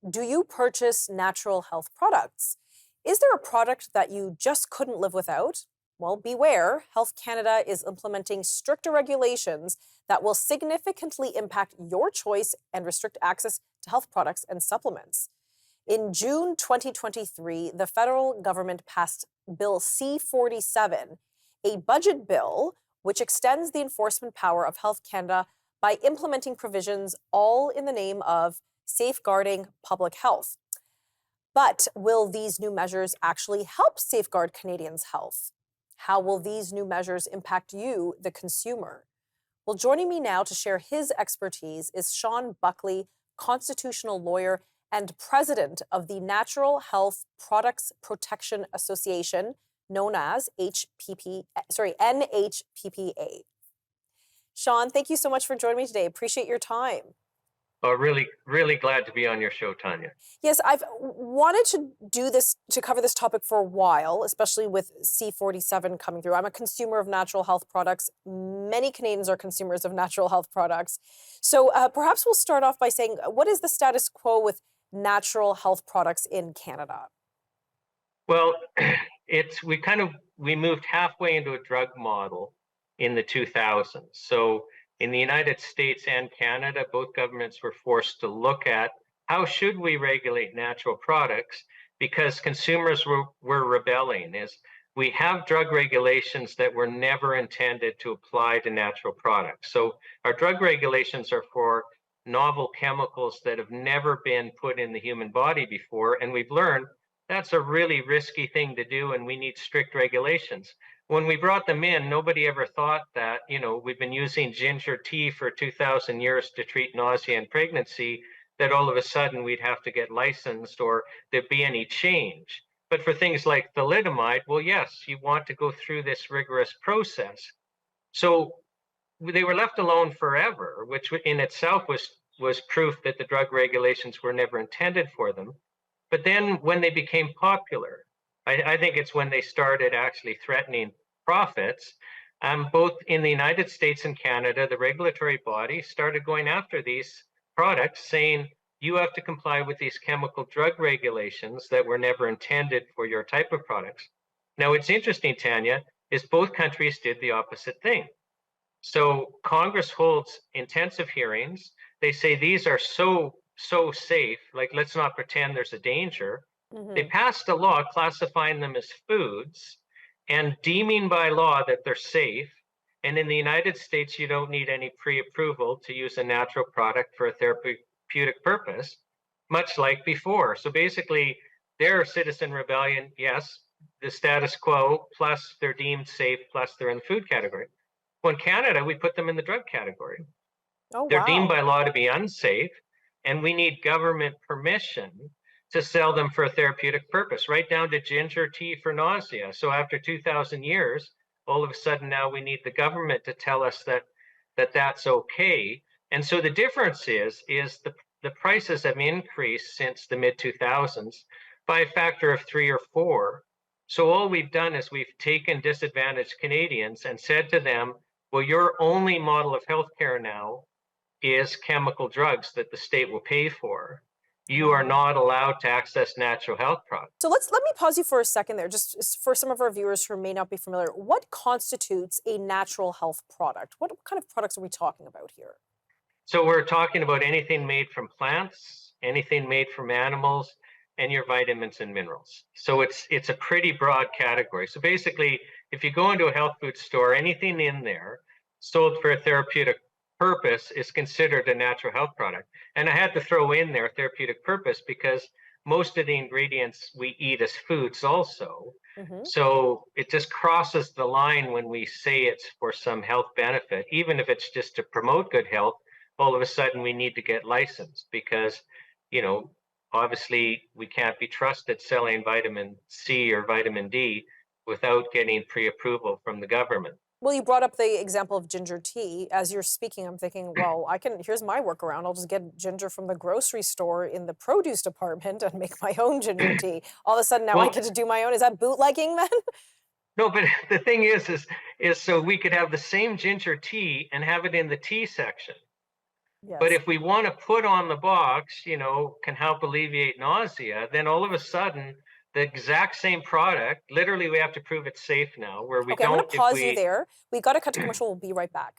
Do you purchase natural health products? Is there a product that you just couldn't live without? Well, beware. Health Canada is implementing stricter regulations that will significantly impact your choice and restrict access to health products and supplements. In June 2023, the federal government passed Bill C-47, a budget bill which extends the enforcement power of Health Canada by implementing provisions all in the name of safeguarding public health. But will these new measures actually help safeguard Canadians' health? How will these new measures impact you, the consumer? Well, joining me now to share his expertise is Shawn Buckley, constitutional lawyer and president of the Natural Health Products Protection Association, known as NHPPA. Shawn, thank you so much for joining me today. Appreciate your time. Oh, really, really glad to be on your show, Tanya. Yes, I've wanted to cover this topic for a while, especially with C-47 coming through. I'm a consumer of natural health products. Many Canadians are consumers of natural health products. So perhaps we'll start off by saying, what is the status quo with natural health products in Canada? Well, we moved halfway into a drug model in the 2000s. So in the United States and Canada, both governments were forced to look at how should we regulate natural products, because consumers were rebelling. We have drug regulations that were never intended to apply to natural products. So our drug regulations are for novel chemicals that have never been put in the human body before, and we've learned that's a really risky thing to do, and we need strict regulations. When we brought them in, nobody ever thought that, we've been using ginger tea for 2,000 years to treat nausea and pregnancy, that all of a sudden we'd have to get licensed or there'd be any change. But for things like thalidomide, well, yes, you want to go through this rigorous process. So they were left alone forever, which in itself was proof that the drug regulations were never intended for them. But then when they became popular, I think it's when they started actually threatening profits. Both in the United States and Canada, the regulatory body started going after these products, saying you have to comply with these chemical drug regulations that were never intended for your type of products. Now, what's interesting, Tanya, is both countries did the opposite thing. So Congress holds intensive hearings. They say these are so safe, like let's not pretend there's a danger. They passed a law classifying them as foods and deeming by law that they're safe. And in the United States, you don't need any pre-approval to use a natural product for a therapeutic purpose, much like before. So basically, they're citizen rebellion, yes, the status quo, plus they're deemed safe, plus they're in the food category. Well, in Canada, we put them in the drug category. Oh, They're deemed wow. by law to be unsafe, and we need government permission to sell them for a therapeutic purpose, right down to ginger tea for nausea. So after 2,000 years, all of a sudden now we need the government to tell us that that's okay. And so the difference is the prices have increased since the mid-2000s by a factor of 3 or 4. So all we've done is we've taken disadvantaged Canadians and said to them, well, your only model of healthcare now is chemical drugs that the state will pay for. You are not allowed to access natural health products. So let me pause you for a second there, just for some of our viewers who may not be familiar. What constitutes a natural health product? What kind of products are we talking about here? So we're talking about anything made from plants, anything made from animals, and your vitamins and minerals. So it's a pretty broad category. So basically, if you go into a health food store, anything in there sold for a therapeutic purpose is considered a natural health product. And I had to throw in there therapeutic purpose because most of the ingredients we eat as foods also. So it just crosses the line when we say it's for some health benefit, even if it's just to promote good health. All of a sudden we need to get licensed because, obviously we can't be trusted selling vitamin C or vitamin D without getting pre-approval from the government. Well, you brought up the example of ginger tea. As you're speaking, I'm thinking, well, here's my workaround. I'll just get ginger from the grocery store in the produce department and make my own ginger tea. All of a sudden now I get to do my own. Is that bootlegging then? No, but the thing is so we could have the same ginger tea and have it in the tea section. But Yes. if we want to put on the box, can help alleviate nausea, then all of a sudden, the exact same product, literally, we have to prove it's safe now, where we Okay, I'm going to don't, if pause you we, there. We got to cut to commercial. We'll be right back.